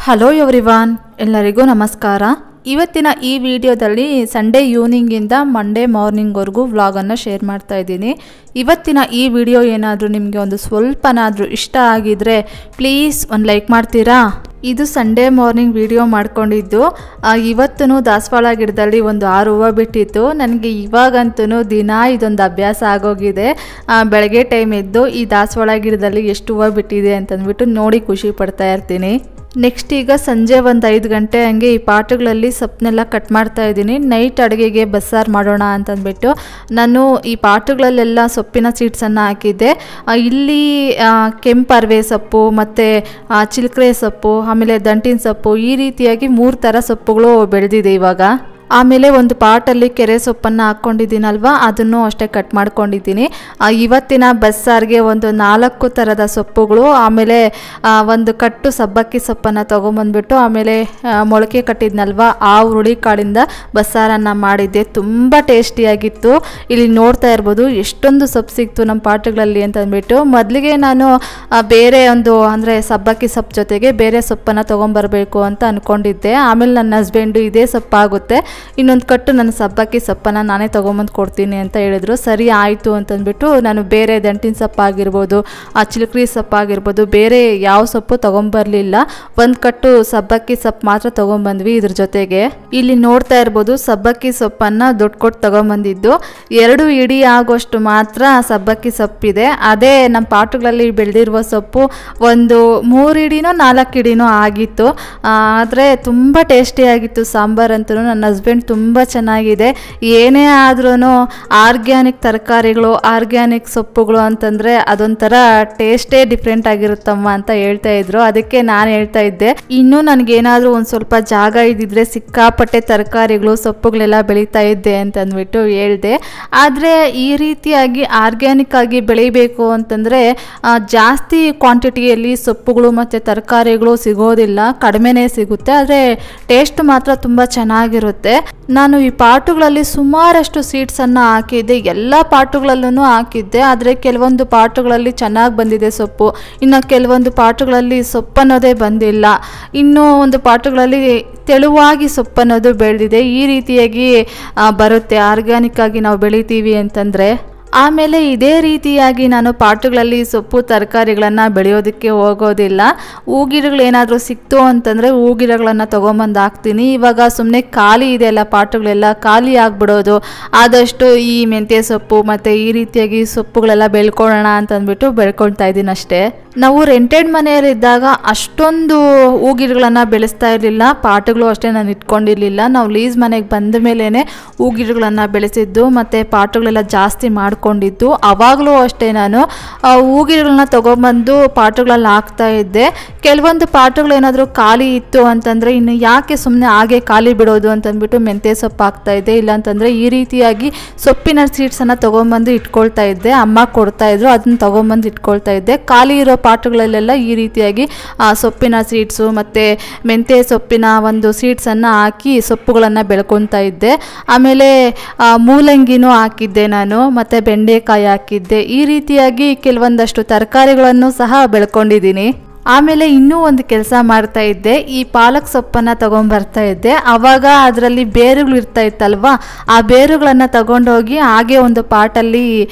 Hello everyone, ಎಲ್ಲರಿಗೂ ನಮಸ್ಕಾರ. ಇವತ್ತಿನ ಈ ವಿಡಿಯೋದಲ್ಲಿ ಸಂಡೇ ಈವ್ನಿಂಗಿಂದ ಮಂಡೇ ಮಾರ್ನಿಂಗ್ವರೆಗೂ ವ್ಲಾಗನ್ನು ಶೇರ್ ಮಾಡ್ತಾ ಇದ್ದೀನಿ. ಇವತ್ತಿನ ಈ ವಿಡಿಯೋ ಏನಾದರೂ ನಿಮಗೆ ಒಂದು ಸ್ವಲ್ಪನಾದರೂ ಇಷ್ಟ ಆಗಿದ್ರೆ ಪ್ಲೀಸ್ ಒಂದು ಲೈಕ್ ಮಾಡ್ತೀರಾ? ಇದು ಸಂಡೇ ಮಾರ್ನಿಂಗ್ ವಿಡಿಯೋ ಮಾಡ್ಕೊಂಡಿದ್ದು. ಇವತ್ತೂ ದಾಸವಾಳ ಗಿಡದಲ್ಲಿ ಒಂದು 6 ಹೂವು ಬಿಟ್ಟಿತ್ತು. ನನಗೆ ಇವಾಗಂತೂ ದಿನ ಇದೊಂದು ಅಭ್ಯಾಸ ಆಗೋಗಿದೆ. ಬೆಳಗ್ಗೆ ಟೈಮ್ ಎದ್ದು ಈ ದಾಸವಾಳ ಗಿಡದಲ್ಲಿ ಎಷ್ಟು ಹೂವು ಬಿಟ್ಟಿದೆ ಅಂತಂದ್ಬಿಟ್ಟು ನೋಡಿ ಖುಷಿ ಪಡ್ತಾ ಇರ್ತೀನಿ. ನೆಕ್ಸ್ಟ್ ಈಗ ಸಂಜೆ ಒಂದು 5 ಗಂಟೆ ಹಂಗೆ ಈ ಪಾಟುಗಳಲ್ಲಿ ಸೊಪ್ಪನ್ನೆಲ್ಲ ಕಟ್ ಮಾಡ್ತಾ ಇದ್ದೀನಿ. ನೈಟ್ ಅಡುಗೆಗೆ ಬಸ್ಸಾರು ಮಾಡೋಣ ಅಂತಂದ್ಬಿಟ್ಟು ನಾನು ಈ ಪಾಟುಗಳಲ್ಲೆಲ್ಲ ಸೊಪ್ಪಿನ ಸೀಡ್ಸನ್ನು ಹಾಕಿದ್ದೆ. ಇಲ್ಲಿ ಕೆಂಪು ಅರವೆ ಸೊಪ್ಪು ಮತ್ತು ಚಿಲ್ಕ್ರೆ ಸೊಪ್ಪು ಆಮೇಲೆ ದಂಟಿನ ಸೊಪ್ಪು ಈ ರೀತಿಯಾಗಿ 3 ಥರ ಸೊಪ್ಪುಗಳು ಬೆಳೆದಿದೆ ಇವಾಗ. ಆಮೇಲೆ ಒಂದು ಪಾಟಲ್ಲಿ ಕೆರೆ ಸೊಪ್ಪನ್ನು ಹಾಕ್ಕೊಂಡಿದ್ದೀನಲ್ವ, ಅದನ್ನು ಅಷ್ಟೇ ಕಟ್ ಮಾಡ್ಕೊಂಡಿದ್ದೀನಿ. ಇವತ್ತಿನ ಬಸ್ಸಾರಿಗೆ ಒಂದು 4 ಥರದ ಸೊಪ್ಪುಗಳು, ಆಮೇಲೆ ಒಂದು ಕಟ್ಟು ಸಬ್ಬಕ್ಕಿ ಸೊಪ್ಪನ್ನು ತೊಗೊಂಬಂದ್ಬಿಟ್ಟು ಆಮೇಲೆ ಮೊಳಕೆ ಕಟ್ಟಿದ್ನಲ್ವ ಆ ಹುರುಳಿಕಾಳಿಂದ ಬಸ್ಸಾರನ್ನು ಮಾಡಿದ್ದೆ. ತುಂಬ ಟೇಸ್ಟಿಯಾಗಿತ್ತು. ಇಲ್ಲಿ ನೋಡ್ತಾ ಇರ್ಬೋದು ಎಷ್ಟೊಂದು ಸೊಪ್ಪು ಸಿಕ್ತು ನಮ್ಮ ಪಾಟುಗಳಲ್ಲಿ ಅಂತಂದ್ಬಿಟ್ಟು. ಮೊದಲಿಗೆ ನಾನು ಬೇರೆ ಒಂದು ಅಂದರೆ ಸಬ್ಬಕ್ಕಿ ಸೊಪ್ಪು ಜೊತೆಗೆ ಬೇರೆ ಸೊಪ್ಪನ್ನು ತೊಗೊಂಬರ್ಬೇಕು ಅಂತ ಅಂದ್ಕೊಂಡಿದ್ದೆ. ಆಮೇಲೆ ನನ್ನ ಹಸ್ಬೆಂಡು ಇದೇ ಸೊಪ್ಪಾಗುತ್ತೆ, ಇನ್ನೊಂದು ಕಟ್ಟು ನನ್ನ ಸಬ್ಬಕ್ಕಿ ಸೊಪ್ಪನ್ನು ನಾನೇ ತೊಗೊಂಬಂದು ಕೊಡ್ತೀನಿ ಅಂತ ಹೇಳಿದ್ರು. ಸರಿ ಆಯಿತು ಅಂತಂದ್ಬಿಟ್ಟು ನಾನು ಬೇರೆ ದಂಟಿನ ಸೊಪ್ಪಾಗಿರ್ಬೋದು, ಚಿಲ್ಕ್ರಿ ಸೊಪ್ಪಾಗಿರ್ಬೋದು, ಬೇರೆ ಯಾವ ಸೊಪ್ಪು ತೊಗೊಂಬರಲಿಲ್ಲ. ಒಂದು ಕಟ್ಟು ಸಬ್ಬಕ್ಕಿ ಸೊಪ್ಪು ಮಾತ್ರ ತೊಗೊಂಬಂದ್ವಿ ಇದ್ರ ಜೊತೆಗೆ. ಇಲ್ಲಿ ನೋಡ್ತಾ ಇರ್ಬೋದು ಸಬ್ಬಕ್ಕಿ ಸೊಪ್ಪನ್ನು ದುಡ್ಡು ಕೊಟ್ಟು ತೊಗೊಂಬಂದಿದ್ದು. 2 ಇಡಿ ಆಗೋಷ್ಟು ಮಾತ್ರ ಸಬ್ಬಕ್ಕಿ ಸೊಪ್ಪಿದೆ. ಅದೇ ನಮ್ಮ ಪಾಟುಗಳಲ್ಲಿ ಬೆಳೆದಿರುವ ಸೊಪ್ಪು ಒಂದು 3 ಇಡಿನೋ 4 ಇಡಿನೋ ಆಗಿತ್ತು. ಆದರೆ ತುಂಬ ಟೇಸ್ಟಿಯಾಗಿತ್ತು ಸಾಂಬಾರಂತೂ. ನನ್ನ ಹಸ್ಬೆಂಡ್ ತುಂಬ ಚೆನ್ನಾಗಿದೆ. ಏನೇ ಆದ್ರೂ ಆರ್ಗ್ಯಾನಿಕ್ ತರಕಾರಿಗಳು, ಆರ್ಗ್ಯಾನಿಕ್ ಸೊಪ್ಪುಗಳು ಅಂತಂದರೆ ಅದೊಂಥರ ಟೇಸ್ಟೇ ಡಿಫ್ರೆಂಟ್ ಆಗಿರುತ್ತಮ್ಮ ಅಂತ ಹೇಳ್ತಾ ಇದ್ರು. ಅದಕ್ಕೆ ನಾನು ಹೇಳ್ತಾ ಇದ್ದೆ, ಇನ್ನೂ ನನಗೇನಾದರೂ ಒಂದು ಸ್ವಲ್ಪ ಜಾಗ ಇದ್ದಿದ್ರೆ ಸಿಕ್ಕಾಪಟ್ಟೆ ತರಕಾರಿಗಳು ಸೊಪ್ಪುಗಳೆಲ್ಲ ಬೆಳೀತಾ ಇದ್ದೆ ಅಂತಂದ್ಬಿಟ್ಟು ಹೇಳಿದೆ. ಆದರೆ ಈ ರೀತಿಯಾಗಿ ಆರ್ಗ್ಯಾನಿಕ್ ಆಗಿ ಬೆಳಿಬೇಕು ಅಂತಂದರೆ ಜಾಸ್ತಿ ಕ್ವಾಂಟಿಟಿಯಲ್ಲಿ ಸೊಪ್ಪುಗಳು ಮತ್ತು ತರಕಾರಿಗಳು ಸಿಗೋದಿಲ್ಲ, ಕಡಿಮೆನೇ ಸಿಗುತ್ತೆ. ಆದರೆ ಟೇಸ್ಟ್ ಮಾತ್ರ ತುಂಬ ಚೆನ್ನಾಗಿರುತ್ತೆ. ನಾನು ಈ ಪಾಟುಗಳಲ್ಲಿ ಸುಮಾರಷ್ಟು ಸೀಡ್ಸನ್ನು ಹಾಕಿದ್ದೆ, ಎಲ್ಲ ಪಾಟುಗಳಲ್ಲೂ ಹಾಕಿದ್ದೆ. ಆದರೆ ಕೆಲವೊಂದು ಪಾಟುಗಳಲ್ಲಿ ಚೆನ್ನಾಗಿ ಬಂದಿದೆ ಸೊಪ್ಪು, ಇನ್ನು ಕೆಲವೊಂದು ಪಾಟುಗಳಲ್ಲಿ ಸೊಪ್ಪನ್ನೋದೇ ಬಂದಿಲ್ಲ. ಇನ್ನೂ ಒಂದು ಪಾಟುಗಳಲ್ಲಿ ತೆಳುವಾಗಿ ಸೊಪ್ಪನ್ನೋದು ಬೆಳೆದಿದೆ. ಈ ರೀತಿಯಾಗಿ ಬರುತ್ತೆ ಆರ್ಗ್ಯಾನಿಕ್ ಆಗಿ ನಾವು ಬೆಳಿತೀವಿ ಅಂತಂದರೆ. ಆಮೇಲೆ ಇದೇ ರೀತಿಯಾಗಿ ನಾನು ಪಾಟುಗಳಲ್ಲಿ ಸೊಪ್ಪು ತರಕಾರಿಗಳನ್ನು ಬೆಳೆಯೋದಕ್ಕೆ ಹೋಗೋದಿಲ್ಲ. ಹೂಗಿಡಗಳು ಏನಾದರೂ ಸಿಕ್ತು ಅಂತಂದರೆ ಹೂಗಿಡಗಳನ್ನು ತೊಗೊಂಬಂದು ಹಾಕ್ತೀನಿ. ಇವಾಗ ಸುಮ್ಮನೆ ಖಾಲಿ ಇದೆಯಲ್ಲ ಪಾಟುಗಳೆಲ್ಲ ಖಾಲಿ ಆಗಿಬಿಡೋದು. ಆದಷ್ಟು ಈ ಮೆಂತ್ಯ ಸೊಪ್ಪು ಮತ್ತು ಈ ರೀತಿಯಾಗಿ ಸೊಪ್ಪುಗಳೆಲ್ಲ ಬೆಳ್ಕೊಳ್ಳೋಣ ಅಂತಂದ್ಬಿಟ್ಟು ಬೆಳ್ಕೊಳ್ತಾ ಇದ್ದೀನಿ ಅಷ್ಟೇ. ನಾವು ರೆಂಟೆಡ್ ಮನೆಯಲ್ಲಿದ್ದಾಗ ಅಷ್ಟೊಂದು ಹೂಗಿಡಗಳನ್ನು ಬೆಳೆಸ್ತಾ ಇರಲಿಲ್ಲ, ಪಾಟುಗಳು ಅಷ್ಟೇ ನಾನು ಇಟ್ಕೊಂಡಿರಲಿಲ್ಲ. ನಾವು ಲೀಸ್ ಮನೆಗೆ ಬಂದ ಮೇಲೇ ಹೂಗಿಡಗಳನ್ನು ಬೆಳೆಸಿದ್ದು ಮತ್ತು ಪಾಟುಗಳೆಲ್ಲ ಜಾಸ್ತಿ ಮಾಡ್ಕೊಂಡಿದ್ದು. ಆವಾಗಲೂ ಅಷ್ಟೇ ನಾನು ಹೂಗಿಡಗಳನ್ನ ತೊಗೊಂಬಂದು ಪಾಟುಗಳಲ್ಲಿ ಹಾಕ್ತಾ ಇದ್ದೆ. ಕೆಲವೊಂದು ಪಾಟುಗಳು ಏನಾದರೂ ಖಾಲಿ ಇತ್ತು ಅಂತಂದರೆ ಇನ್ನು ಯಾಕೆ ಸುಮ್ಮನೆ ಹಾಗೆ ಖಾಲಿ ಬಿಡೋದು ಅಂತಂದ್ಬಿಟ್ಟು ಮೆಂತ್ಯ ಸೊಪ್ಪು ಹಾಕ್ತಾ ಇದ್ದೆ. ಇಲ್ಲಾಂತಂದರೆ ಈ ರೀತಿಯಾಗಿ ಸೊಪ್ಪಿನ ಸೀಡ್ಸನ್ನು ತೊಗೊಂಬಂದು ಇಟ್ಕೊಳ್ತಾ ಇದ್ದೆ. ಅಮ್ಮ ಕೊಡ್ತಾಯಿದ್ರು, ಅದನ್ನು ತೊಗೊಂಬಂದು ಇಟ್ಕೊಳ್ತಾ ಇದ್ದೆ. ಖಾಲಿ ಇರೋ ಪಾಟುಗಳಲ್ಲೆಲ್ಲ ಈ ರೀತಿಯಾಗಿ ಸೊಪ್ಪಿನ ಸೀಡ್ಸು ಮತ್ತು ಮೆಂತ್ಯ ಸೊಪ್ಪಿನ ಒಂದು ಸೀಡ್ಸನ್ನು ಹಾಕಿ ಸೊಪ್ಪುಗಳನ್ನು ಬೆಳ್ಕೊತಾ ಇದ್ದೆ. ಆಮೇಲೆ ಮೂಲಂಗಿನೂ ಹಾಕಿದ್ದೆ ನಾನು, ಮತ್ತು ಬೆಂಡೆಕಾಯಿ ಹಾಕಿದ್ದೆ. ಈ ರೀತಿಯಾಗಿ ಕೆಲವೊಂದಷ್ಟು ತರಕಾರಿಗಳನ್ನು ಸಹ ಬೆಳ್ಕೊಂಡಿದ್ದೀನಿ. ಆಮೇಲೆ ಇನ್ನೂ ಒಂದು ಕೆಲಸ ಮಾಡ್ತಾ ಇದ್ದೆ, ಈ ಪಾಲಕ್ ಸೊಪ್ಪನ್ನು ತೊಗೊಂಬರ್ತಾ ಇದ್ದೆ. ಆವಾಗ ಅದರಲ್ಲಿ ಬೇರುಗಳು ಇರ್ತಾ ಇತ್ತಲ್ವ, ಆ ಬೇರುಗಳನ್ನು ತಗೊಂಡೋಗಿ ಹಾಗೆ ಒಂದು ಪಾಟಲ್ಲಿ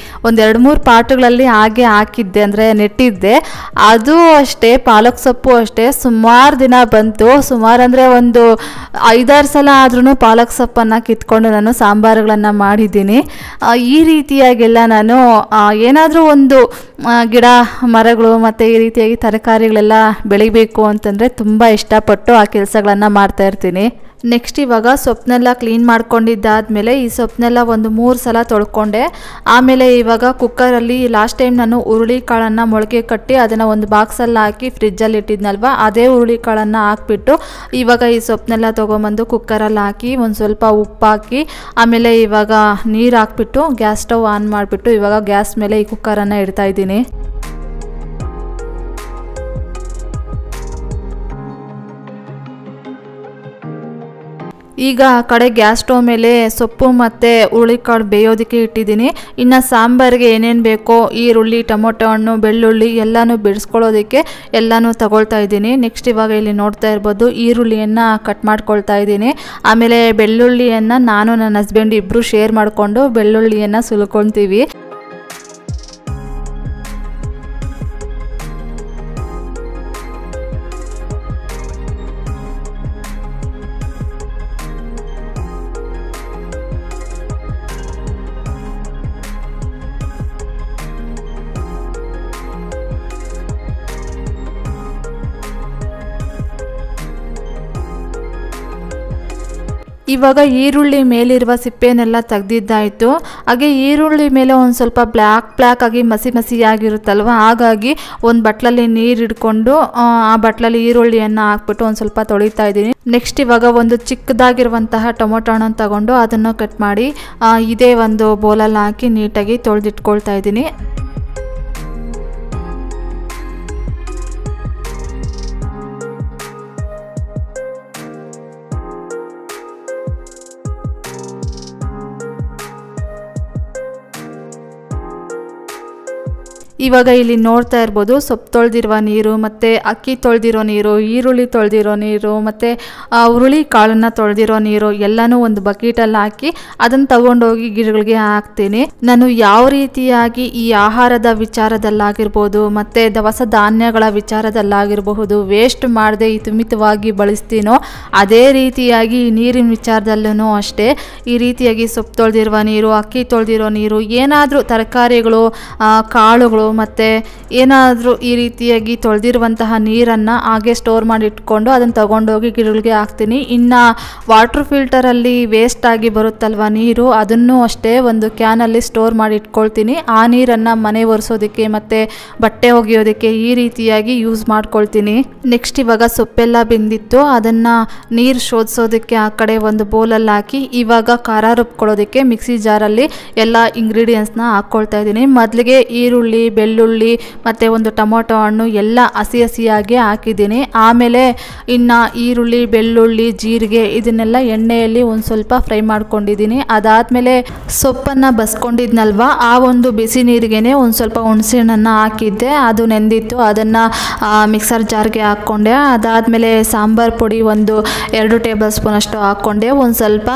ಒಂದು 2-3 ಪಾಟುಗಳಲ್ಲಿ ಹಾಗೆ ಹಾಕಿದ್ದೆ, ಅಂದರೆ ನೆಟ್ಟಿದ್ದೆ. ಅದು ಅಷ್ಟೇ, ಪಾಲಕ್ ಸೊಪ್ಪು ಅಷ್ಟೇ ಸುಮಾರು ದಿನ ಬಂತು. ಸುಮಾರು ಅಂದರೆ ಒಂದು 5-6 ಸಲ ಆದ್ರೂ ಪಾಲಕ್ ಸೊಪ್ಪನ್ನು ಕಿತ್ಕೊಂಡು ನಾನು ಸಾಂಬಾರುಗಳನ್ನು ಮಾಡಿದ್ದೀನಿ. ಈ ರೀತಿಯಾಗೆಲ್ಲ ನಾನು ಏನಾದರೂ ಒಂದು ಗಿಡ ಮರಗಳು ಮತ್ತು ಈ ರೀತಿಯಾಗಿ ತರಕಾರಿಗಳೆಲ್ಲ ಬೆಳಿಬೇಕು ಅಂತಂದರೆ ತುಂಬ ಇಷ್ಟಪಟ್ಟು ಆ ಕೆಲಸಗಳನ್ನು ಮಾಡ್ತಾ ಇರ್ತೀನಿ. ನೆಕ್ಸ್ಟ್ ಇವಾಗ ಸೊಪ್ಪನ್ನೆಲ್ಲ ಕ್ಲೀನ್ ಮಾಡ್ಕೊಂಡಿದ್ದಾದಮೇಲೆ ಈ ಸೊಪ್ಪನ್ನೆಲ್ಲ ಒಂದು 3 ಸಲ ತೊಳ್ಕೊಂಡೆ. ಆಮೇಲೆ ಇವಾಗ ಕುಕ್ಕರಲ್ಲಿ ಲಾಸ್ಟ್ ಟೈಮ್ ನಾನು ಹುರುಳಿಕಾಳನ್ನು ಮೊಳಕೆ ಕಟ್ಟಿ ಅದನ್ನು ಒಂದು ಬಾಕ್ಸಲ್ಲಿ ಹಾಕಿ ಫ್ರಿಜ್ಜಲ್ಲಿ ಇಟ್ಟಿದ್ನಲ್ವ, ಅದೇ ಹುರುಳಿಕಾಳನ್ನು ಹಾಕ್ಬಿಟ್ಟು ಇವಾಗ ಈ ಸೊಪ್ಪನ್ನೆಲ್ಲ ತೊಗೊಂಬಂದು ಕುಕ್ಕರಲ್ಲಿ ಹಾಕಿ ಒಂದು ಸ್ವಲ್ಪ ಉಪ್ಪು ಹಾಕಿ ಆಮೇಲೆ ಇವಾಗ ನೀರು ಹಾಕ್ಬಿಟ್ಟು ಗ್ಯಾಸ್ ಸ್ಟವ್ ಆನ್ ಮಾಡಿಬಿಟ್ಟು ಇವಾಗ ಗ್ಯಾಸ್ ಮೇಲೆ ಈ ಕುಕ್ಕರನ್ನು ಇಡ್ತಾ ಇದ್ದೀನಿ. ಈಗ ಆ ಕಡೆ ಗ್ಯಾಸ್ ಸ್ಟವ್ ಮೇಲೆ ಸೊಪ್ಪು ಮತ್ತು ಹುರುಳಿಕಾಳು ಬೇಯೋದಕ್ಕೆ ಇಟ್ಟಿದ್ದೀನಿ. ಇನ್ನು ಸಾಂಬಾರಿಗೆ ಏನೇನು ಬೇಕೋ ಈರುಳ್ಳಿ, ಟೊಮೊಟೊ ಹಣ್ಣು, ಬೆಳ್ಳುಳ್ಳಿ ಎಲ್ಲನೂ ಬಿಡಿಸ್ಕೊಳ್ಳೋದಕ್ಕೆ ಎಲ್ಲನೂ ತಗೊಳ್ತಾ ಇದ್ದೀನಿ. ನೆಕ್ಸ್ಟ್ ಇವಾಗ ಇಲ್ಲಿ ನೋಡ್ತಾ ಇರ್ಬೋದು ಈರುಳ್ಳಿಯನ್ನು ಕಟ್ ಮಾಡ್ಕೊಳ್ತಾ ಇದ್ದೀನಿ. ಆಮೇಲೆ ಬೆಳ್ಳುಳ್ಳಿಯನ್ನು ನಾನು ನನ್ನ ಹಸ್ಬೆಂಡ್ ಇಬ್ಬರು ಶೇರ್ ಮಾಡಿಕೊಂಡು ಬೆಳ್ಳುಳ್ಳಿಯನ್ನು ಸುಲ್ಕೊಳ್ತೀವಿ. ಇವಾಗ ಈರುಳ್ಳಿ ಮೇಲಿರುವ ಸಿಪ್ಪೆನೆಲ್ಲ ತೆಗೆದಿದ್ದಾಯಿತು. ಹಾಗೆ ಈರುಳ್ಳಿ ಮೇಲೆ ಒಂದು ಸ್ವಲ್ಪ ಬ್ಲ್ಯಾಕ್ ಆಗಿ ಮಸಿಯಾಗಿರುತ್ತಲ್ವ, ಹಾಗಾಗಿ ಒಂದು ಬಟ್ಲಲ್ಲಿ ನೀರು ಹಿಡ್ಕೊಂಡು ಆ ಬಟ್ಲಲ್ಲಿ ಈರುಳ್ಳಿಯನ್ನು ಹಾಕ್ಬಿಟ್ಟು ಒಂದು ಸ್ವಲ್ಪ ತೊಳಿತಾ ಇದ್ದೀನಿ. ನೆಕ್ಸ್ಟ್ ಇವಾಗ ಒಂದು ಚಿಕ್ಕದಾಗಿರುವಂತಹ ಟೊಮೊಟೊ ಹಣ್ಣನ್ನು ತಗೊಂಡು ಅದನ್ನು ಕಟ್ ಮಾಡಿ ಇದೇ ಒಂದು ಬೌಲಲ್ಲಿ ಹಾಕಿ ನೀಟಾಗಿ ತೊಳೆದಿಟ್ಕೊಳ್ತಾ ಇದ್ದೀನಿ. ಇವಾಗ ಇಲ್ಲಿ ನೋಡ್ತಾ ಇರ್ಬೋದು ಸೊಪ್ಪು ತೊಳೆದಿರುವ ನೀರು ಮತ್ತು ಅಕ್ಕಿ ತೊಳೆದಿರೋ ನೀರು, ಈರುಳ್ಳಿ ತೊಳೆದಿರೋ ನೀರು ಮತ್ತು ಹುರುಳಿ ಕಾಳನ್ನು ತೊಳೆದಿರೋ ನೀರು ಎಲ್ಲನೂ ಒಂದು ಬಕೆಟಲ್ಲಿ ಹಾಕಿ ಅದನ್ನು ತಗೊಂಡೋಗಿ ಗಿಡಗಳಿಗೆ ಹಾಕ್ತೀನಿ. ನಾನು ಯಾವ ರೀತಿಯಾಗಿ ಈ ಆಹಾರದ ವಿಚಾರದಲ್ಲಾಗಿರ್ಬೋದು ಮತ್ತು ದವಸ ಧಾನ್ಯಗಳ ವಿಚಾರದಲ್ಲಾಗಿರಬಹುದು ವೇಸ್ಟ್ ಮಾಡದೆ ಹಿತಮಿತವಾಗಿ ಬಳಸ್ತೀನೋ ಅದೇ ರೀತಿಯಾಗಿ ಈ ನೀರಿನ ವಿಚಾರದಲ್ಲೂ ಅಷ್ಟೇ ಈ ರೀತಿಯಾಗಿ ಸೊಪ್ಪು ತೊಳೆದಿರುವ ನೀರು, ಅಕ್ಕಿ ತೊಳೆದಿರೋ ನೀರು, ಏನಾದರೂ ತರಕಾರಿಗಳು, ಕಾಳುಗಳು ಮತ್ತು ಏನಾದರೂ ಈ ರೀತಿಯಾಗಿ ತೊಳೆದಿರುವಂತಹ ನೀರನ್ನು ಹಾಗೆ ಸ್ಟೋರ್ ಮಾಡಿ ಇಟ್ಕೊಂಡು ಅದನ್ನು ತಗೊಂಡೋಗಿ ಗಿಡಗಳಿಗೆ ಹಾಕ್ತೀನಿ. ಇನ್ನು ವಾಟರ್ ಫಿಲ್ಟರಲ್ಲಿ ವೇಸ್ಟ್ ಆಗಿ ಬರುತ್ತಲ್ವ ನೀರು, ಅದನ್ನು ಅಷ್ಟೇ ಒಂದು ಕ್ಯಾನಲ್ಲಿ ಸ್ಟೋರ್ ಮಾಡಿ ಇಟ್ಕೊಳ್ತೀನಿ. ಆ ನೀರನ್ನು ಮನೆ ಒರೆಸೋದಕ್ಕೆ ಮತ್ತು ಬಟ್ಟೆ ಒಗೆಯೋದಕ್ಕೆ ಈ ರೀತಿಯಾಗಿ ಯೂಸ್ ಮಾಡ್ಕೊಳ್ತೀನಿ. ನೆಕ್ಸ್ಟ್ ಇವಾಗ ಸೊಪ್ಪೆಲ್ಲ ಬೆಂದಿತ್ತು, ಅದನ್ನು ನೀರು ಶೋಧಿಸೋದಕ್ಕೆ ಆ ಕಡೆ ಒಂದು ಬೌಲಲ್ಲಿ ಹಾಕಿ ಇವಾಗ ಖಾರ ರುಬ್ಕೊಳ್ಳೋದಕ್ಕೆ ಮಿಕ್ಸಿ ಜಾರಲ್ಲಿ ಎಲ್ಲ ಇಂಗ್ರೀಡಿಯೆಂಟ್ಸ್ನ ಹಾಕ್ಕೊಳ್ತಾ ಇದ್ದೀನಿ. ಮೊದಲಿಗೆ ಈರುಳ್ಳಿ, ಬೆಳ್ಳುಳ್ಳಿ ಮತ್ತು ಒಂದು ಟೊಮೊಟೊ ಹಣ್ಣು ಎಲ್ಲ ಹಸಿಯಾಗಿ ಹಾಕಿದ್ದೀನಿ. ಆಮೇಲೆ ಇನ್ನು ಈರುಳ್ಳಿ, ಬೆಳ್ಳುಳ್ಳಿ, ಜೀರಿಗೆ ಇದನ್ನೆಲ್ಲ ಎಣ್ಣೆಯಲ್ಲಿ ಒಂದು ಸ್ವಲ್ಪ ಫ್ರೈ ಮಾಡ್ಕೊಂಡಿದ್ದೀನಿ. ಅದಾದಮೇಲೆ ಸೊಪ್ಪನ್ನು ಬಸ್ಕೊಂಡಿದ್ನಲ್ವ ಆ ಒಂದು ಬಿಸಿ ನೀರಿಗೇ ಒಂದು ಸ್ವಲ್ಪ ಹುಣಸೆಹಣ್ಣನ್ನು ಹಾಕಿದ್ದೆ, ಅದು ನೆಂದಿತ್ತು, ಅದನ್ನು ಮಿಕ್ಸರ್ ಜಾರ್ಗೆ ಹಾಕ್ಕೊಂಡೆ. ಅದಾದಮೇಲೆ ಸಾಂಬಾರು ಪುಡಿ ಒಂದು 2 ಟೇಬಲ್ ಸ್ಪೂನ್ ಅಷ್ಟು ಹಾಕ್ಕೊಂಡೆ, ಒಂದು ಸ್ವಲ್ಪ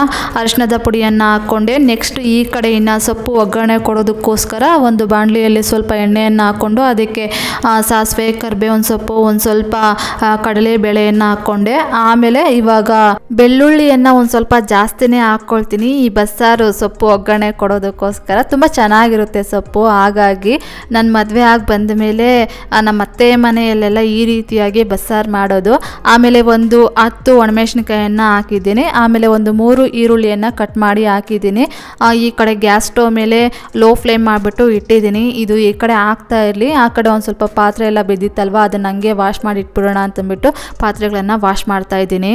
ಅರಿಶಿಣದ ಪುಡಿಯನ್ನು ಹಾಕ್ಕೊಂಡೆ. ನೆಕ್ಸ್ಟ್ ಈ ಕಡೆ ಇನ್ನು ಸೊಪ್ಪು ಒಗ್ಗರಣೆ ಕೊಡೋದಕ್ಕೋಸ್ಕರ ಒಂದು ಬಾಣಲಿಯಲ್ಲಿ ಸ್ವಲ್ಪ ಎಣ್ಣೆಯನ್ನು ಹಾಕ್ಕೊಂಡು ಅದಕ್ಕೆ ಸಾಸಿವೆ, ಕರಿಬೇವಿನ ಸೊಪ್ಪು, ಒಂದು ಸ್ವಲ್ಪ ಕಡಲೆಬೇಳೆಯನ್ನು ಹಾಕ್ಕೊಂಡೆ. ಆಮೇಲೆ ಇವಾಗ ಬೆಳ್ಳುಳ್ಳಿಯನ್ನು ಒಂದು ಸ್ವಲ್ಪ ಜಾಸ್ತಿನೇ ಹಾಕ್ಕೊಳ್ತೀನಿ ಈ ಬಸ್ಸಾರು ಸೊಪ್ಪು ಒಗ್ಗರಣೆ ಕೊಡೋದಕ್ಕೋಸ್ಕರ. ತುಂಬ ಚೆನ್ನಾಗಿರುತ್ತೆ ಸೊಪ್ಪು, ಹಾಗಾಗಿ ನನ್ನ ಮದುವೆ ಆಗಿ ಬಂದ ಮೇಲೆ ನಮ್ಮ ಅತ್ತೆ ಮನೆಯಲ್ಲೆಲ್ಲ ಈ ರೀತಿಯಾಗಿ ಬಸ್ಸಾರು ಮಾಡೋದು. ಆಮೇಲೆ ಒಂದು 10 ಒಣಮೆಣಸಿನಕಾಯಿಯನ್ನು ಹಾಕಿದ್ದೀನಿ. ಆಮೇಲೆ ಒಂದು 3 ಈರುಳ್ಳಿಯನ್ನು ಕಟ್ ಮಾಡಿ ಹಾಕಿದ್ದೀನಿ. ಈ ಕಡೆ ಗ್ಯಾಸ್ ಸ್ಟವ್ ಮೇಲೆ ಲೋ ಫ್ಲೇಮ್ ಮಾಡಿಬಿಟ್ಟು ಇಟ್ಟಿದ್ದೀನಿ. ಇದು ಈ ಕಡೆ ಆಗ್ತಾ ಇರಲಿ. ಆ ಕಡೆ ಒಂದು ಸ್ವಲ್ಪ ಪಾತ್ರೆ ಎಲ್ಲ ಬಿದ್ದಿತ್ತಲ್ವ, ಅದನ್ನು ಹಂಗೆ ವಾಶ್ ಮಾಡಿ ಇಟ್ಬಿಡೋಣ ಅಂತಂದ್ಬಿಟ್ಟು ಪಾತ್ರೆಗಳನ್ನು ವಾಶ್ ಮಾಡ್ತಾ ಇದ್ದೀನಿ.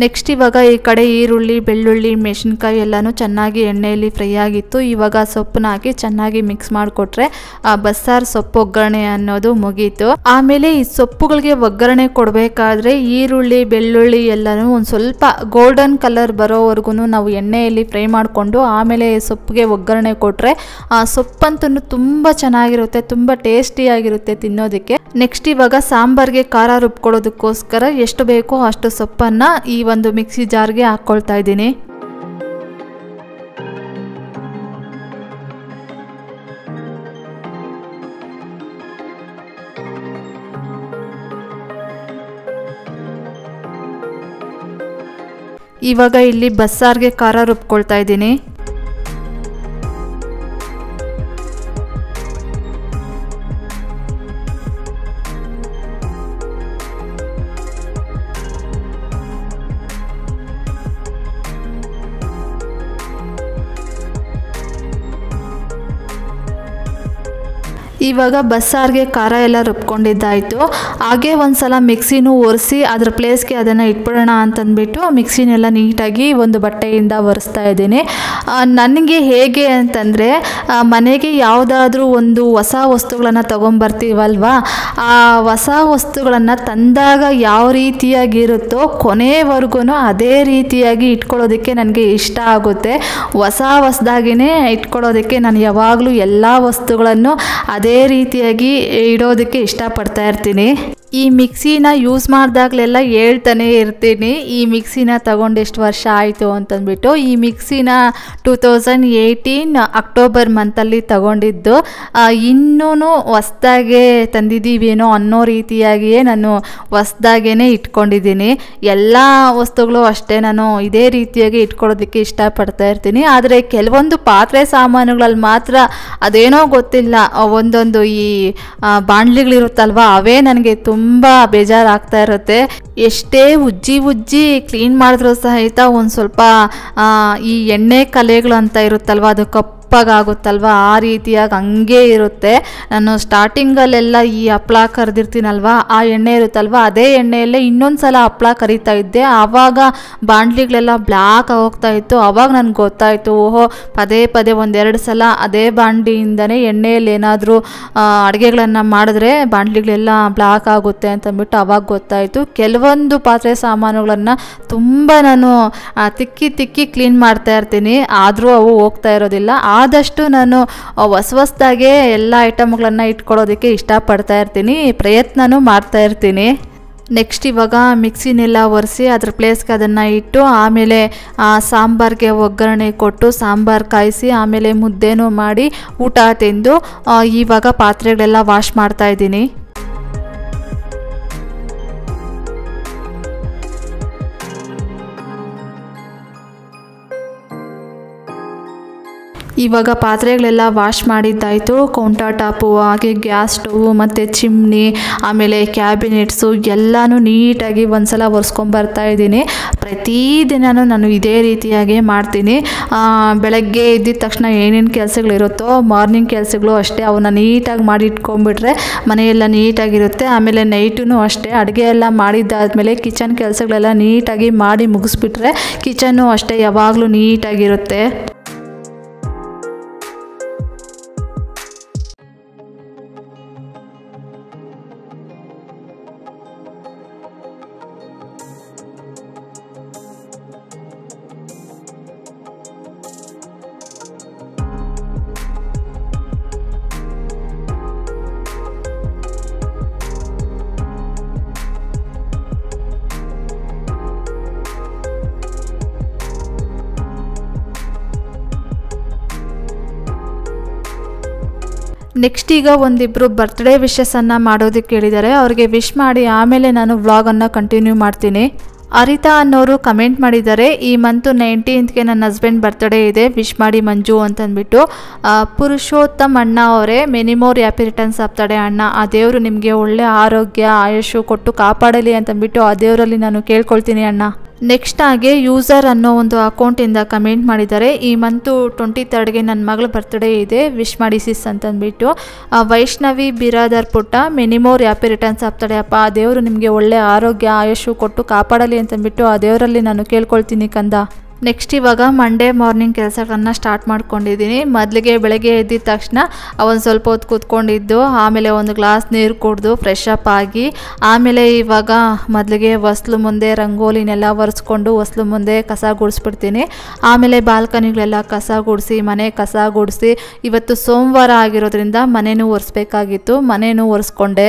ನೆಕ್ಸ್ಟ್ ಇವಾಗ ಈ ಕಡೆ ಈರುಳ್ಳಿ, ಬೆಳ್ಳುಳ್ಳಿ, ಮೆಣಸಿನ್ಕಾಯಿ ಎಲ್ಲನೂ ಚೆನ್ನಾಗಿ ಎಣ್ಣೆಯಲ್ಲಿ ಫ್ರೈ ಆಗಿತ್ತು. ಇವಾಗ ಸೊಪ್ಪನ್ನ ಹಾಕಿ ಚೆನ್ನಾಗಿ ಮಿಕ್ಸ್ ಮಾಡಿಕೊಟ್ರೆ ಬಸ್ಸಾರು ಸೊಪ್ಪು ಒಗ್ಗರಣೆ ಅನ್ನೋದು ಮುಗೀತು. ಆಮೇಲೆ ಈ ಸೊಪ್ಪುಗಳಿಗೆ ಒಗ್ಗರಣೆ ಕೊಡಬೇಕಾದ್ರೆ ಈರುಳ್ಳಿ, ಬೆಳ್ಳುಳ್ಳಿ ಎಲ್ಲನೂ ಒಂದು ಸ್ವಲ್ಪ ಗೋಲ್ಡನ್ ಕಲರ್ ಬರೋವರೆಗೂ ನಾವು ಎಣ್ಣೆಯಲ್ಲಿ ಫ್ರೈ ಮಾಡಿಕೊಂಡು ಆಮೇಲೆ ಸೊಪ್ಪಿಗೆ ಒಗ್ಗರಣೆ ಕೊಟ್ಟರೆ ಸೊಪ್ಪಂತೂ ತುಂಬ ಚೆನ್ನಾಗಿರುತ್ತೆ, ತುಂಬ ಟೇಸ್ಟಿಯಾಗಿರುತ್ತೆ ತಿನ್ನೋದಕ್ಕೆ. ನೆಕ್ಸ್ಟ್ ಇವಾಗ ಸಾಂಬಾರಿಗೆ ಖಾರ ರುಬ್ಕೊಳ್ಳೋದಕ್ಕೋಸ್ಕರ ಎಷ್ಟು ಬೇಕೋ ಅಷ್ಟು ಸೊಪ್ಪನ್ನು ಈ ಒಂದು ಮಿಕ್ಸಿ ಜಾರ್ಗೆ ಹಾಕ್ಕೊಳ್ತಾ ಇದ್ದೀನಿ. ಇವಾಗ ಇಲ್ಲಿ ಬಸ್ಸಾರಿಗೆ ಖಾರ ರುಬ್ಕೊಳ್ತಾ ಇದ್ದೀನಿ. ಇವಾಗ ಬಸ್ಸಾರಿಗೆ ಖಾರ ಎಲ್ಲ ರುಬ್ಕೊಂಡಿದ್ದಾಯಿತು. ಹಾಗೆ ಒಂದು ಸಲ ಮಿಕ್ಸಿನೂ ಒರೆಸಿ ಅದ್ರ ಪ್ಲೇಸ್ಗೆ ಅದನ್ನು ಇಟ್ಬಿಡೋಣ ಅಂತಂದ್ಬಿಟ್ಟು ಮಿಕ್ಸಿನೆಲ್ಲ ನೀಟಾಗಿ ಒಂದು ಬಟ್ಟೆಯಿಂದ ಒರೆಸ್ತಾ ಇದ್ದೀನಿ. ನನಗೆ ಹೇಗೆ ಅಂತಂದರೆ ಮನೆಗೆ ಯಾವುದಾದ್ರೂ ಒಂದು ಹೊಸ ವಸ್ತುಗಳನ್ನು ತೊಗೊಂಬರ್ತೀವಲ್ವ, ಆ ಹೊಸ ವಸ್ತುಗಳನ್ನು ತಂದಾಗ ಯಾವ ರೀತಿಯಾಗಿರುತ್ತೋ ಕೊನೆವರೆಗೂ ಅದೇ ರೀತಿಯಾಗಿ ಇಟ್ಕೊಳ್ಳೋದಕ್ಕೆ ನನಗೆ ಇಷ್ಟ ಆಗುತ್ತೆ. ಹೊಸದಾಗಿಯೇ ಇಟ್ಕೊಳ್ಳೋದಕ್ಕೆ ನಾನು ಯಾವಾಗಲೂ ಎಲ್ಲ ವಸ್ತುಗಳನ್ನು ಅದೇ ರೀತಿಯಾಗಿ ಇಡೋದಕ್ಕೆ ಇಷ್ಟಪಡ್ತಾ ಇರ್ತೀನಿ. ಈ ಮಿಕ್ಸಿನ ಯೂಸ್ ಮಾಡಿದಾಗಲೆಲ್ಲ ಹೇಳ್ತಾನೆ ಇರ್ತೀನಿ, ಈ ಮಿಕ್ಸಿನ ತಗೊಂಡು ಎಷ್ಟು ವರ್ಷ ಆಯಿತು ಅಂತಂದ್ಬಿಟ್ಟು. ಈ ಮಿಕ್ಸಿನ 2018 ಅಕ್ಟೋಬರ್ ಮಂತಲ್ಲಿ ತಗೊಂಡಿದ್ದು. ಇನ್ನೂ ಹೊಸ್ದಾಗೆ ತಂದಿದ್ದೀವೇನೋ ಅನ್ನೋ ರೀತಿಯಾಗಿಯೇ ನಾನು ಹೊಸ್ದಾಗೇ ಇಟ್ಕೊಂಡಿದ್ದೀನಿ. ಎಲ್ಲ ವಸ್ತುಗಳು ಅಷ್ಟೇ ನಾನು ಇದೇ ರೀತಿಯಾಗಿ ಇಟ್ಕೊಳ್ಳೋದಕ್ಕೆ ಇಷ್ಟಪಡ್ತಾ ಇರ್ತೀನಿ. ಆದರೆ ಕೆಲವೊಂದು ಪಾತ್ರೆ ಸಾಮಾನುಗಳಲ್ಲಿ ಮಾತ್ರ ಅದೇನೋ ಗೊತ್ತಿಲ್ಲ, ಒಂದೊಂದು ಈ ಬಾಣಲಿಗಳಿರುತ್ತಲ್ವ ಅವೇ ನನಗೆ ತುಂಬ ಬೇಜಾರಾಗ್ತಾ ಇರುತ್ತೆ. ಎಷ್ಟೇ ಉಜ್ಜಿ ಕ್ಲೀನ್ ಮಾಡಿದ್ರೂ ಸಹಿತ ಒಂದು ಸ್ವಲ್ಪ ಈ ಎಣ್ಣೆ ಕಲೆಗಳು ಅಂತ ಇರುತ್ತಲ್ವ ಅದು ಕಪ್ಪಾಗುತ್ತಲ್ವ, ಆ ರೀತಿಯಾಗಿ ಹಂಗೆ ಇರುತ್ತೆ. ನಾನು ಸ್ಟಾರ್ಟಿಂಗಲ್ಲೆಲ್ಲ ಈ ಹಪ್ಪಳ ಕರೆದಿರ್ತೀನಲ್ವ, ಆ ಎಣ್ಣೆ ಇರುತ್ತಲ್ವ ಅದೇ ಎಣ್ಣೆಯಲ್ಲೇ ಇನ್ನೊಂದು ಸಲ ಹಪ್ಪಳ ಕರಿತಾ ಇದ್ದೆ. ಆವಾಗ ಬಾಣಲಿಗಳೆಲ್ಲ ಬ್ಲ್ಯಾಕ್ ಹೋಗ್ತಾ ಇತ್ತು. ಆವಾಗ ನನಗೆ ಗೊತ್ತಾಯಿತು, ಓಹೋ ಪದೇ ಒಂದೆರಡು ಸಲ ಅದೇ ಬಾಣಲಿಯಿಂದನೇ ಎಣ್ಣೆಯಲ್ಲಿ ಏನಾದರೂ ಅಡುಗೆಗಳನ್ನು ಮಾಡಿದ್ರೆ ಬಾಣಲಿಗಳೆಲ್ಲ ಬ್ಲ್ಯಾಕ್ ಆಗುತ್ತೆ ಅಂತಂದ್ಬಿಟ್ಟು ಆವಾಗ ಗೊತ್ತಾಯಿತು. ಕೆಲವೊಂದು ಪಾತ್ರೆ ಸಾಮಾನುಗಳನ್ನು ತುಂಬ ನಾನು ತಿಕ್ಕಿ ಕ್ಲೀನ್ ಮಾಡ್ತಾ ಇರ್ತೀನಿ, ಆದರೂ ಅವು ಹೋಗ್ತಾ ಇರೋದಿಲ್ಲ. ಆದಷ್ಟು ನಾನು ಹೊಸದಾಗೆ ಎಲ್ಲ ಐಟಮ್ಗಳನ್ನು ಇಟ್ಕೊಳ್ಳೋದಕ್ಕೆ ಇಷ್ಟಪಡ್ತಾ ಇರ್ತೀನಿ, ಪ್ರಯತ್ನನೂ ಮಾಡ್ತಾ ಇರ್ತೀನಿ. ನೆಕ್ಸ್ಟ್ ಇವಾಗ ಮಿಕ್ಸಿನೆಲ್ಲ ಒರೆಸಿ ಅದ್ರ ಪ್ಲೇಸ್ಗೆ ಅದನ್ನು ಇಟ್ಟು ಆಮೇಲೆ ಸಾಂಬಾರಿಗೆ ಒಗ್ಗರಣೆ ಕೊಟ್ಟು ಸಾಂಬಾರು ಕಾಯಿಸಿ ಆಮೇಲೆ ಮುದ್ದೆನೂ ಮಾಡಿ ಊಟ ತಿಂದು ಇವಾಗ ಪಾತ್ರೆಗಳೆಲ್ಲ ವಾಶ್ ಮಾಡ್ತಾ ಇದ್ದೀನಿ. ಇವಾಗ ಪಾತ್ರೆಗಳೆಲ್ಲ ವಾಶ್ ಮಾಡಿದ್ದಾಯಿತು. ಕೌಂಟರ್ ಟಾಪು ಹಾಗೆ ಗ್ಯಾಸ್ ಸ್ಟವ್ ಮತ್ತು ಚಿಮ್ನಿ ಆಮೇಲೆ ಕ್ಯಾಬಿನೆಟ್ಸು ಎಲ್ಲನೂ ನೀಟಾಗಿ ಒಂದು ಸಲ ಒರೆಸ್ಕೊಂಬರ್ತಾ ಇದ್ದೀನಿ. ಪ್ರತಿದಿನವೂ ನಾನು ಇದೇ ರೀತಿಯಾಗಿ ಮಾಡ್ತೀನಿ. ಬೆಳಗ್ಗೆ ಎದ್ದಿದ ತಕ್ಷಣ ಏನೇನು ಕೆಲಸಗಳಿರುತ್ತೋ ಮಾರ್ನಿಂಗ್ ಕೆಲಸಗಳು ಅಷ್ಟೇ ಅವನ್ನ ನೀಟಾಗಿ ಮಾಡಿ ಇಟ್ಕೊಂಡ್ಬಿಟ್ರೆ ಮನೆಯೆಲ್ಲ ನೀಟಾಗಿರುತ್ತೆ. ಆಮೇಲೆ ನೈಟೂ ಅಷ್ಟೇ ಅಡುಗೆ ಎಲ್ಲ ಮಾಡಿದ್ದಾದಮೇಲೆ ಕಿಚನ್ ಕೆಲಸಗಳೆಲ್ಲ ನೀಟಾಗಿ ಮಾಡಿ ಮುಗಿಸ್ಬಿಟ್ರೆ ಕಿಚನ್ನು ಅಷ್ಟೇ ಯಾವಾಗಲೂ ನೀಟಾಗಿರುತ್ತೆ. ನೆಕ್ಸ್ಟ್ ಈಗ ಒಂದಿಬ್ಬರು ಬರ್ತ್ಡೇ ವಿಶಸ್ಸನ್ನು ಮಾಡೋದಕ್ಕೆ ಹೇಳಿದ್ದಾರೆ. ಅವ್ರಿಗೆ ವಿಶ್ ಮಾಡಿ ಆಮೇಲೆ ನಾನು ವ್ಲಾಗನ್ನು ಕಂಟಿನ್ಯೂ ಮಾಡ್ತೀನಿ. ಅರಿತಾ ಅನ್ನೋರು ಕಮೆಂಟ್ ಮಾಡಿದ್ದಾರೆ, ಈ ಮಂತು 19ಗೆ ನನ್ನ ಹಸ್ಬೆಂಡ್ ಬರ್ತ್ಡೇ ಇದೆ, ವಿಶ್ ಮಾಡಿ ಮಂಜು ಅಂತಂದ್ಬಿಟ್ಟು. ಪುರುಷೋತ್ತಮ್ ಅಣ್ಣ ಅವರೇ, many more happy returns of the day ಅಣ್ಣ. ಆ ದೇವರು ನಿಮಗೆ ಒಳ್ಳೆ ಆರೋಗ್ಯ ಆಯುಷು ಕೊಟ್ಟು ಕಾಪಾಡಲಿ ಅಂತಂದ್ಬಿಟ್ಟು ಆ ದೇವರಲ್ಲಿ ನಾನು ಕೇಳ್ಕೊಳ್ತೀನಿ ಅಣ್ಣ. ನೆಕ್ಸ್ಟ್ ಆಗಿ ಯೂಸರ್ ಅನ್ನೋ ಒಂದು ಅಕೌಂಟಿಂದ ಕಮೆಂಟ್ ಮಾಡಿದ್ದಾರೆ, ಈ ಮಂತು 23ಗೆ ನನ್ನ ಮಗಳ ಬರ್ತ್ಡೇ ಇದೆ, ವಿಶ್ ಮಾಡಿ ಸಿಸ್ ಅಂತಂದ್ಬಿಟ್ಟು. ವೈಷ್ಣವಿ ಬಿರಾದರ್ ಪುಟ್ಟ, many more happy returns of the day ಅಪ್ಪ. ಆ ದೇವರು ನಿಮಗೆ ಒಳ್ಳೆ ಆರೋಗ್ಯ ಆಯುಷು ಕೊಟ್ಟು ಕಾಪಾಡಲಿ ಅಂತಂದ್ಬಿಟ್ಟು ಆ ದೇವರಲ್ಲಿ ನಾನು ಕೇಳ್ಕೊಳ್ತೀನಿ ಕಂದ. ನೆಕ್ಸ್ಟ್ ಇವಾಗ ಮಂಡೇ ಮಾರ್ನಿಂಗ್ ಕೆಲಸಗಳನ್ನು ಸ್ಟಾರ್ಟ್ ಮಾಡ್ಕೊಂಡಿದ್ದೀನಿ. ಮೊದಲಿಗೆ ಬೆಳಗ್ಗೆ ಎದ್ದಿದ ತಕ್ಷಣ ಒಂದು ಸ್ವಲ್ಪ ಹೊತ್ತು ಕೂತ್ಕೊಂಡಿದ್ದು ಆಮೇಲೆ ಒಂದು ಗ್ಲಾಸ್ ನೀರು ಕುಡಿದು ಫ್ರೆಶ್ ಅಪ್ ಆಗಿ ಆಮೇಲೆ ಇವಾಗ ಮೊದಲಿಗೆ ಹೊಸ್ಲು ಮುಂದೆ ರಂಗೋಲಿನೆಲ್ಲ ಒರೆಸ್ಕೊಂಡು ಹೊಸ್ಲು ಮುಂದೆ ಕಸ ಗುಡಿಸ್ಬಿಡ್ತೀನಿ. ಆಮೇಲೆ ಬಾಲ್ಕನಿಗಳೆಲ್ಲ ಕಸ ಗುಡಿಸಿ ಮನೆ ಕಸ ಗುಡಿಸಿ ಇವತ್ತು ಸೋಮವಾರ ಆಗಿರೋದ್ರಿಂದ ಮನೆಯೂ ಒರೆಸ್ಬೇಕಾಗಿತ್ತು, ಮನೆಯೂ ಒರೆಸ್ಕೊಂಡೆ.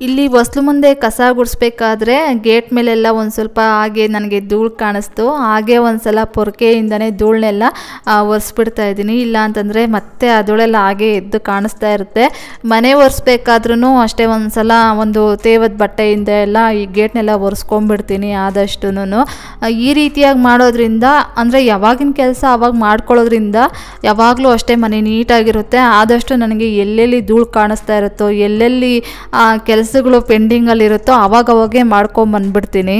ಇಲ್ಲಿ ಹೊಸ್ಲು ಮುಂದೆ ಕಸ ಗುಡಿಸ್ಬೇಕಾದ್ರೆ ಗೇಟ್ ಮೇಲೆಲ್ಲ ಒಂದು ಸ್ವಲ್ಪ ಹಾಗೆ ನನಗೆ ಧೂಳು ಕಾಣಿಸ್ತು. ಹಾಗೆ ಒಂದು ಸಲ ಪೊರ್ಕೆಯಿಂದನೇ ಧೂಳನ್ನೆಲ್ಲ ಒರೆಸ್ಬಿಡ್ತಾ ಇದ್ದೀನಿ. ಇಲ್ಲ ಅಂತಂದರೆ ಮತ್ತೆ ಆ ಧೂಳೆಲ್ಲ ಹಾಗೆ ಎದ್ದು ಕಾಣಿಸ್ತಾ ಇರುತ್ತೆ. ಮನೆ ಒರೆಸ್ಬೇಕಾದ್ರೂ ಅಷ್ಟೇ ಒಂದು ಸಲ ಒಂದು ತೇವದ ಬಟ್ಟೆಯಿಂದ ಎಲ್ಲ ಈ ಗೇಟ್ನೆಲ್ಲ ಒರೆಸ್ಕೊಂಡ್ಬಿಡ್ತೀನಿ ಆದಷ್ಟು. ಈ ರೀತಿಯಾಗಿ ಮಾಡೋದ್ರಿಂದ ಅಂದರೆ ಯಾವಾಗಿನ ಕೆಲಸ ಆವಾಗ ಮಾಡ್ಕೊಳ್ಳೋದ್ರಿಂದ ಯಾವಾಗಲೂ ಅಷ್ಟೇ ಮನೆ ನೀಟಾಗಿರುತ್ತೆ. ಆದಷ್ಟು ನನಗೆ ಎಲ್ಲೆಲ್ಲಿ ಧೂಳು ಕಾಣಿಸ್ತಾ ಇರುತ್ತೋ, ಎಲ್ಲೆಲ್ಲಿ ಕೆಲಸಗಳು ಪೆಂಡಿಂಗಲ್ಲಿರುತ್ತೋ ಅವಾಗವಾಗೇ ಮಾಡ್ಕೊಂಬಂದ್ಬಿಡ್ತೀನಿ.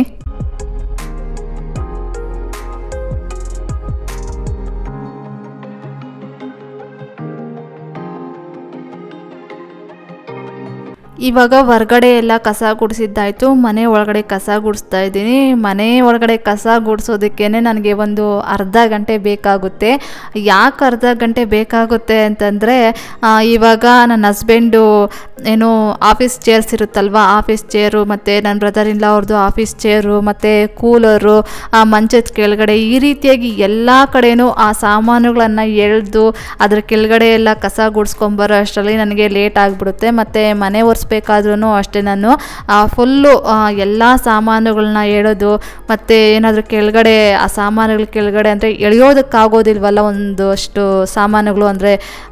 ಇವಾಗ ಹೊರಗಡೆ ಎಲ್ಲ ಕಸ ಗುಡಿಸಿದ್ದಾಯಿತು. ಮನೆ ಒಳಗಡೆ ಕಸ ಗುಡಿಸ್ತಾ ಇದ್ದೀನಿ. ಮನೆ ಒಳಗಡೆ ಕಸ ಗುಡಿಸೋದಕ್ಕೇ ನನಗೆ ಒಂದು ಅರ್ಧ ಗಂಟೆ ಬೇಕಾಗುತ್ತೆ. ಯಾಕೆ ಅರ್ಧ ಗಂಟೆ ಬೇಕಾಗುತ್ತೆ ಅಂತಂದರೆ ಇವಾಗ ನನ್ನ ಹಸ್ಬೆಂಡು ಏನು ಆಫೀಸ್ ಚೇರ್ಸ್ ಇರುತ್ತಲ್ವ, ಆಫೀಸ್ ಚೇರು ಮತ್ತು ನನ್ನ ಬ್ರದರ್ ಇಲ್ಲ ಅವ್ರದ್ದು ಆಫೀಸ್ ಚೇರು ಮತ್ತು ಕೂಲರು, ಆ ಮಂಚದ ಕೆಳಗಡೆ ಈ ರೀತಿಯಾಗಿ ಎಲ್ಲ ಕಡೆಯೂ ಆ ಸಾಮಾನುಗಳನ್ನು ಎಳೆದು ಅದ್ರ ಕೆಳಗಡೆ ಎಲ್ಲ ಕಸ ಗುಡಿಸ್ಕೊಂಬರೋ ಅಷ್ಟರಲ್ಲಿ ನನಗೆ ಲೇಟ್ ಆಗಿಬಿಡುತ್ತೆ. ಮತ್ತು ಮನೆ ಬೇಕಾದ್ರೂ ಅಷ್ಟೇ ನಾನು ಫುಲ್ಲು ಎಲ್ಲ ಸಾಮಾನುಗಳನ್ನ ಎಳೆದು ಮತ್ತು ಏನಾದರೂ ಕೆಳಗಡೆ ಆ ಸಾಮಾನುಗಳ ಕೆಳಗಡೆ ಅಂದರೆ ಎಳೆಯೋದಕ್ಕಾಗೋದಿಲ್ವಲ್ಲ ಒಂದಷ್ಟು ಸಾಮಾನುಗಳು, ಅಂದರೆ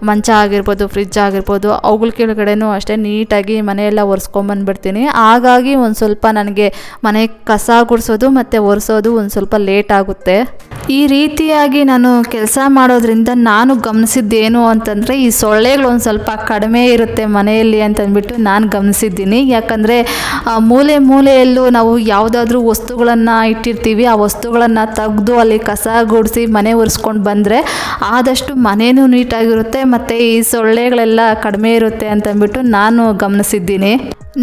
ಮಂಚ ಆಗಿರ್ಬೋದು, ಫ್ರಿಜ್ ಆಗಿರ್ಬೋದು, ಅವುಗಳ ಕೆಳಗಡೆನೂ ಅಷ್ಟೇ ನೀಟಾಗಿ ಮನೆಯೆಲ್ಲ ಒರೆಸ್ಕೊಂಬಂದ್ಬಿಡ್ತೀನಿ. ಹಾಗಾಗಿ ಒಂದು ಸ್ವಲ್ಪ ನನಗೆ ಮನೆ ಕಸ ಗುಡಿಸೋದು ಮತ್ತು ಒರೆಸೋದು ಒಂದು ಸ್ವಲ್ಪ ಲೇಟ್ ಆಗುತ್ತೆ. ಈ ರೀತಿಯಾಗಿ ನಾನು ಕೆಲಸ ಮಾಡೋದ್ರಿಂದ ನಾನು ಗಮನಿಸಿದ್ದೇನು ಅಂತಂದರೆ ಈ ಸೊಳ್ಳೆಗಳು ಒಂದು ಸ್ವಲ್ಪ ಕಡಿಮೆ ಇರುತ್ತೆ ಮನೆಯಲ್ಲಿ ಅಂತಂದ್ಬಿಟ್ಟು ನಾನು ಗಮನಿಸಿದ್ದೀನಿ. ಯಾಕಂದರೆ ಮೂಲೆ ಮೂಲೆಯಲ್ಲೂ ನಾವು ಯಾವುದಾದ್ರೂ ವಸ್ತುಗಳನ್ನು ಇಟ್ಟಿರ್ತೀವಿ, ಆ ವಸ್ತುಗಳನ್ನು ತೆಗೆದು ಅಲ್ಲಿ ಕಸ ಗುಡಿಸಿ ಮನೆ ಒರೆಸ್ಕೊಂಡು ಬಂದರೆ ಆದಷ್ಟು ಮನೆಯೂ ನೀಟಾಗಿರುತ್ತೆ ಮತ್ತು ಈ ಸೊಳ್ಳೆಗಳೆಲ್ಲ ಕಡಿಮೆ ಇರುತ್ತೆ ಅಂತಂದ್ಬಿಟ್ಟು ನಾನು ಗಮನಿಸಿದ್ದೀನಿ.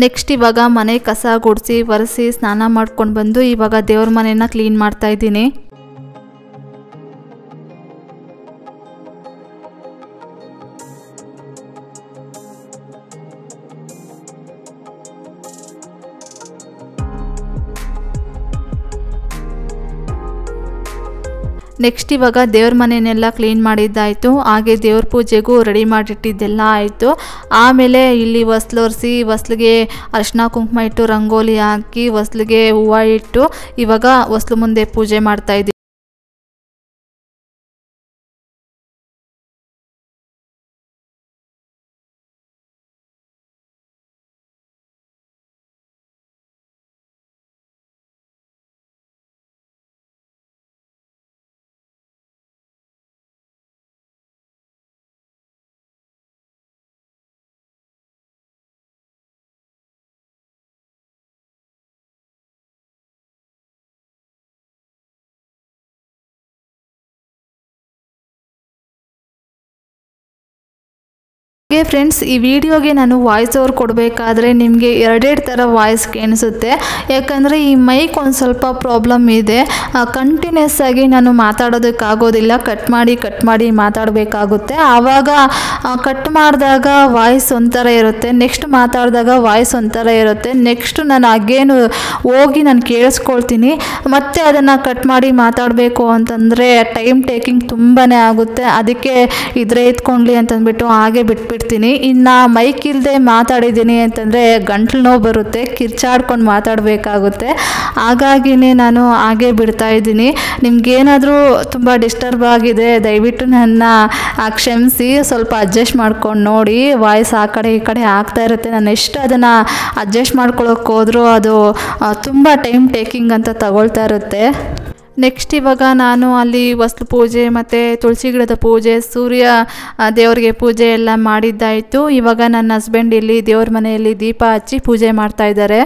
ನೆಕ್ಸ್ಟ್ ಇವಾಗ ಮನೆ ಕಸ ಗುಡಿಸಿ ಒರೆಸಿ ಸ್ನಾನ ಮಾಡ್ಕೊಂಡು ಬಂದು ಇವಾಗ ದೇವ್ರ ಮನೆಯನ್ನು ಕ್ಲೀನ್ ಮಾಡ್ತಾಯಿದ್ದೀನಿ. ನೆಕ್ಸ್ಟ್ ಇವಾಗ ದೇವ್ರ ಮನೆಯನ್ನೆಲ್ಲ ಕ್ಲೀನ್ ಮಾಡಿದ್ದಾಯಿತು. ಹಾಗೆ ದೇವ್ರ ಪೂಜೆಗೂ ರೆಡಿ ಮಾಡಿಟ್ಟಿದ್ದೆಲ್ಲ ಆಯಿತು. ಆಮೇಲೆ ಇಲ್ಲಿ ಹೊಸ್ಲು ಒರೆಸಿ ಹೊಸ್ಲಿಗೆ ಅರಿಶಿನ ಕುಂಕುಮ ಇಟ್ಟು ರಂಗೋಲಿ ಹಾಕಿ ಹೊಸ್ಲಿಗೆ ಹೂವು ಇಟ್ಟು ಇವಾಗ ಹೊಸ್ಲು ಮುಂದೆ ಪೂಜೆ ಮಾಡ್ತಾಯಿದ್ದೀನಿ. ಹಾಗೆ ಫ್ರೆಂಡ್ಸ್, ಈ ವಿಡಿಯೋಗೆ ನಾನು ವಾಯ್ಸ್ ಓವರ್ ಕೊಡಬೇಕಾದ್ರೆ ನಿಮಗೆ ಎರಡೆರಡು ಥರ ವಾಯ್ಸ್ ಕೇಳಿಸುತ್ತೆ. ಯಾಕಂದರೆ ಈ ಮೈಕ್ ಒಂದು ಸ್ವಲ್ಪ ಪ್ರಾಬ್ಲಮ್ ಇದೆ. ಕಂಟಿನ್ಯೂಸ್ ಆಗಿ ನಾನು ಮಾತಾಡೋದಕ್ಕಾಗೋದಿಲ್ಲ, ಕಟ್ ಮಾಡಿ ಮಾತಾಡಬೇಕಾಗುತ್ತೆ. ಆವಾಗ ಕಟ್ ಮಾಡಿದಾಗ ವಾಯ್ಸ್ ಒಂಥರ ಇರುತ್ತೆ, ನೆಕ್ಸ್ಟ್ ಮಾತಾಡಿದಾಗ ವಾಯ್ಸ್ ಒಂಥರ ಇರುತ್ತೆ. ನೆಕ್ಸ್ಟ್ ನಾನು ಅಗೇನು ಹೋಗಿ ನಾನು ಕೇಳಿಸ್ಕೊಳ್ತೀನಿ, ಮತ್ತು ಅದನ್ನು ಕಟ್ ಮಾಡಿ ಮಾತಾಡಬೇಕು ಅಂತಂದರೆ ಟೈಮ್ ಟೇಕಿಂಗ್ ತುಂಬಾ ಆಗುತ್ತೆ. ಅದಕ್ಕೆ ಇದ್ರೆ ಎತ್ಕೊಂಡ್ಲಿ ಅಂತಂದ್ಬಿಟ್ಟು ಹಾಗೆ ಬಿಟ್ಬಿಡ್ತೀನಿ. ಇನ್ನು ಮೈಕ್ ಇಲ್ಲದೆ ಮಾತಾಡಿದ್ದೀನಿ ಅಂತಂದರೆ ಗಂಟ್ಲು ನೋವು ಬರುತ್ತೆ, ಕಿರ್ಚಾಡ್ಕೊಂಡು ಮಾತಾಡಬೇಕಾಗುತ್ತೆ. ಹಾಗಾಗಿನೇ ನಾನು ಹಾಗೆ ಬಿಡ್ತಾ ಇದ್ದೀನಿ. ನಿಮ್ಗೇನಾದರೂ ತುಂಬ ಡಿಸ್ಟರ್ಬ್ ಆಗಿದೆ ದಯವಿಟ್ಟು ನನ್ನ ಕ್ಷಮಿಸಿ, ಸ್ವಲ್ಪ ಅಡ್ಜಸ್ಟ್ ಮಾಡ್ಕೊಂಡು ನೋಡಿ. ವಾಯ್ಸ್ ಆ ಕಡೆ ಈ ಕಡೆ ಆಗ್ತಾ ಇರುತ್ತೆ. ನಾನು ಎಷ್ಟು ಅದನ್ನು ಅಡ್ಜಸ್ಟ್ ಮಾಡ್ಕೊಳ್ಳೋಕೆ ಹೋದರೂ ಅದು ತುಂಬ ಟೈಮ್ ಟೇಕಿಂಗ್ ಅಂತ ತಗೊಳ್ತಾ ಇರುತ್ತೆ. ನೆಕ್ಸ್ಟ್ ಇವಾಗ ನಾನು ಅಲ್ಲಿ ಹೊಸ್ಲು ಪೂಜೆ ಮತ್ತು ತುಳಸಿ ಗಿಡದ ಪೂಜೆ, ಸೂರ್ಯ ದೇವರಿಗೆ ಪೂಜೆ ಎಲ್ಲ ಮಾಡಿದ್ದಾಯಿತು. ಇವಾಗ ನನ್ನ ಹಸ್ಬೆಂಡ್ ಇಲ್ಲಿ ದೇವ್ರ ಮನೆಯಲ್ಲಿ ದೀಪ ಹಚ್ಚಿ ಪೂಜೆ ಮಾಡ್ತಾಯಿದ್ದಾರೆ.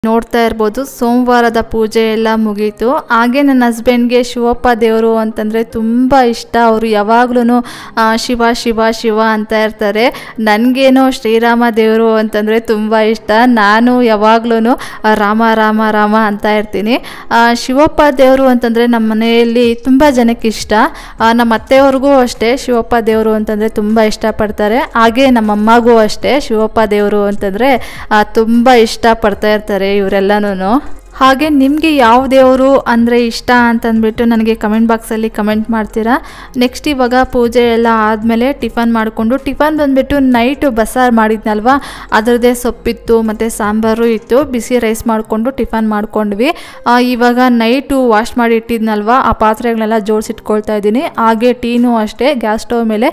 ನೋಡ್ತಾ ಇರ್ಬೋದು ಸೋಮವಾರದ ಪೂಜೆ ಎಲ್ಲ ಮುಗೀತು. ಹಾಗೆ ನನ್ನ ಹಸ್ಬೆಂಡ್ಗೆ ಶಿವಪ್ಪ ದೇವರು ಅಂತಂದರೆ ತುಂಬ ಇಷ್ಟ. ಅವರು ಯಾವಾಗ್ಲೂ ಶಿವ ಶಿವ ಶಿವ ಅಂತ ಇರ್ತಾರೆ. ನನಗೇನೋ ಶ್ರೀರಾಮ ದೇವರು ಅಂತಂದರೆ ತುಂಬ ಇಷ್ಟ. ನಾನು ಯಾವಾಗ್ಲೂ ರಾಮ ರಾಮ ರಾಮ ಅಂತ ಇರ್ತೀನಿ. ಶಿವಪ್ಪ ದೇವರು ಅಂತಂದರೆ ನಮ್ಮ ಮನೆಯಲ್ಲಿ ತುಂಬ ಜನಕ್ಕೆ ಇಷ್ಟ. ನಮ್ಮ ಅತ್ತೆಯವ್ರಿಗೂ ಅಷ್ಟೇ ಶಿವಪ್ಪ ದೇವರು ಅಂತಂದರೆ ತುಂಬ ಇಷ್ಟಪಡ್ತಾರೆ. ಹಾಗೆ ನಮ್ಮಮ್ಮಗೂ ಅಷ್ಟೇ ಶಿವಪ್ಪ ದೇವರು ಅಂತಂದರೆ ತುಂಬ ಇಷ್ಟಪಡ್ತಾ ಇರ್ತಾರೆ ಇವರೆಲ್ಲನೂ. ಹಾಗೆ ನಿಮಗೆ ಯಾವ ದೇವರು ಅಂದರೆ ಇಷ್ಟ ಅಂತಂದ್ಬಿಟ್ಟು ನನಗೆ ಕಮೆಂಟ್ ಬಾಕ್ಸಲ್ಲಿ ಕಮೆಂಟ್ ಮಾಡ್ತೀರಾ. ನೆಕ್ಸ್ಟ್ ಇವಾಗ ಪೂಜೆ ಎಲ್ಲ ಆದಮೇಲೆ ಟಿಫನ್ ಮಾಡಿಕೊಂಡು, ಟಿಫನ್ ಬಂದುಬಿಟ್ಟು ನೈಟು ಬಸ್ಸಾರು ಮಾಡಿದ್ನಲ್ವ ಅದರದ್ದೇ ಸೊಪ್ಪಿತ್ತು ಮತ್ತು ಸಾಂಬಾರು ಇತ್ತು. ಬಿಸಿ ರೈಸ್ ಮಾಡಿಕೊಂಡು ಟಿಫನ್ ಮಾಡ್ಕೊಂಡ್ವಿ. ಇವಾಗ ನೈಟು ವಾಶ್ ಮಾಡಿ ಇಟ್ಟಿದ್ನಲ್ವ ಆ ಪಾತ್ರೆಗಳೆಲ್ಲ ಜೋಡಿಸಿಟ್ಕೊಳ್ತಾ ಇದ್ದೀನಿ. ಹಾಗೆ ಟೀನೂ ಅಷ್ಟೇ ಗ್ಯಾಸ್ ಸ್ಟವ್ ಮೇಲೆ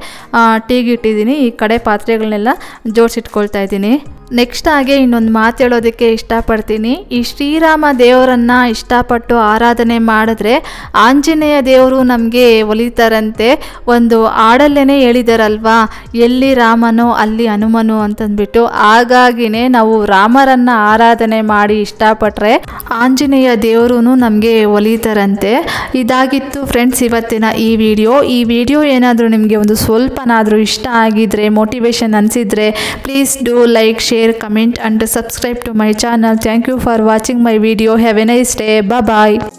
ಟೀಗೆ ಇಟ್ಟಿದ್ದೀನಿ. ಈ ಕಡೆ ಪಾತ್ರೆಗಳನ್ನೆಲ್ಲ ಜೋಡಿಸಿಟ್ಕೊಳ್ತಾ ಇದ್ದೀನಿ. ನೆಕ್ಸ್ಟ್ ಹಾಗೆ ಇನ್ನೊಂದು ಮಾತು ಹೇಳೋದಕ್ಕೆ ಇಷ್ಟಪಡ್ತೀನಿ. ಈ ಶ್ರೀರಾಮ ದೇವರನ್ನು ಇಷ್ಟಪಟ್ಟು ಆರಾಧನೆ ಮಾಡಿದ್ರೆ ಆಂಜನೇಯ ದೇವರು ನಮಗೆ ಒಲಿತಾರಂತೆ. ಒಂದು ಹಾಡಲ್ಲೇ ಹೇಳಿದಾರಲ್ವಾ, ಎಲ್ಲಿ ರಾಮನೋ ಅಲ್ಲಿ ಹನುಮನು ಅಂತಂದ್ಬಿಟ್ಟು. ಹಾಗಾಗಿನೇ ನಾವು ರಾಮರನ್ನು ಆರಾಧನೆ ಮಾಡಿ ಇಷ್ಟಪಟ್ಟರೆ ಆಂಜನೇಯ ದೇವರು ನಮಗೆ ಒಲಿತಾರಂತೆ. ಇದಾಗಿತ್ತು ಫ್ರೆಂಡ್ಸ್ ಇವತ್ತಿನ ಈ ವಿಡಿಯೋ ಏನಾದರೂ ನಿಮಗೆ ಒಂದು ಸ್ವಲ್ಪನಾದರೂ ಇಷ್ಟ ಆಗಿದ್ರೆ, ಮೋಟಿವೇಶನ್ ಅನಿಸಿದರೆ please do like, share, comment and subscribe to my channel. Thank you for watching my video. Have a nice day. Bye bye.